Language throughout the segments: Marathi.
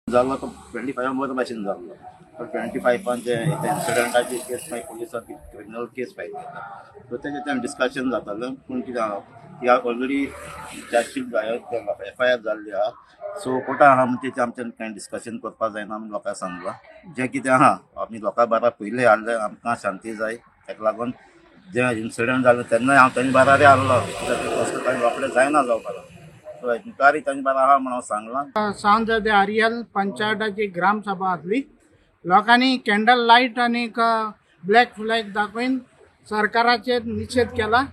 जाल्लो तो 25 बरो भाशेन जाल्लो. पण 25 जे इन्सिडंटाची केस मागीर पुलिसांक क्रिमिनल केस फायल केला. सो तेजें तें डिस्कशन जातालें. पूण कितें आहा ती ऑलरेडी चार्जशीट FIR जाल्ली आहा. सो कोर्टान आहा म्हणटा तें आमच्यान कांय डिस्कशन करपाक जायना आमी लोकांक सांगलां. जें कितें आहा आमी लोकां बारा पयलीं हाडलें. आमकां शांती जाय. ताका लागून जे इन्सिडंट जालें तेन्नाय हांव तांचे बारारी आहलो. फस्ट टायम रोखडें जायना जावपाक. सो इन्क्वायरी तांचे बारा आहा म्हणून हांव सांगलां. सांज आर्यल पंचायताची ग्राम सभा आसली. लोकांनी कॅन्डल लायट आणि ब्लॅक फ्लॅग दाखवून सरकाराचेर निषेध केला.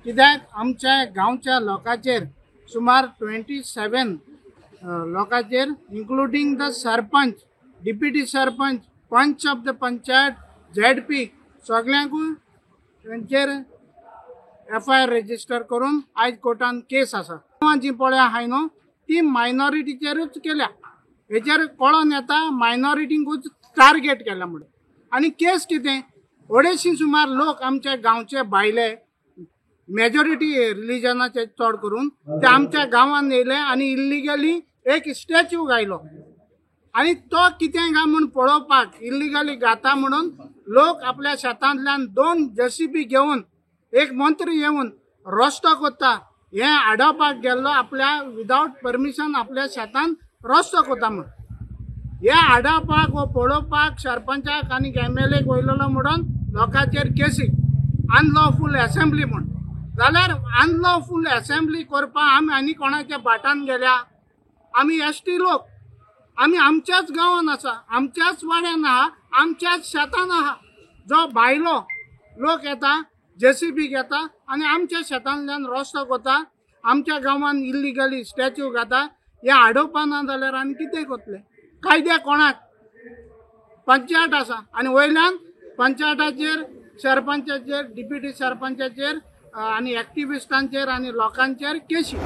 कित्याक आमच्या गांवच्या लोकांचेर सुमार 27 लोकांचेर including the sarpanch, deputy sarpanch, पंच ऑफ द पंचायत, ZP सगळ्यांकूय तांचेर FIR रजिस्टर करून आयज कोर्टान केस आसा. जी पळय आहाय न्हू ती मायनॉरिटीचेरूच केल्या. हेचेर कळोन येता मायनॉरिटींकूच टार्गेट केला म्हणून. आनी केस कितें 250 सुमार लोक आमच्या गांवचे भायले मेजॉरिटी रिलीजनाचे चड करून ते आमच्या गांवांत येयले आनी इल्लिगली एक स्टॅच्यू गायलो. आनी तो कितें गा म्हूण पळोवपाक इल्लिगली गाता म्हणून लोक आपल्या शेतांतल्यान 2 JCB घेवन एक मंत्री येवन रस्तो कोत्ता हें आडोवपाक गेल्लो आपल्या विदावट परमिशन आपल्या शेतान रस्तो कोता म्हूण. हें आडोवपाक वो पळोवपाक सरपंचाक आनी MLAक वयलेलो म्हणून लोकांचेर केसी अनलॉफूल असेंब्ली म्हूण. जाल्यार अनलॉफूल असेंब्ली करपाक आमी आनी कोणाच्या भाटान गेल्या? आमी ST लोक. आमी आमच्याच गांवांत आसा, आमच्याच वाड्यान आहा, आमच्याच शेतान आहा. जो भायलो लोक येता JCB घेता आनी आमच्या शेतांतल्यान रस्तो कोता, आमच्या गांवांत इल्लिगली स्टॅच्यू घाता. हें आडोवपा ना जाल्यार आनी कितें कोतले? कायदे कोणाक? पंचायत आसा आनी वयल्यान पंचायताचेर सरपंचाचेर, डिप्युटी सरपंचाचेर आनी एक्टिविस्टांचेर आनी लोकांचेर केसी.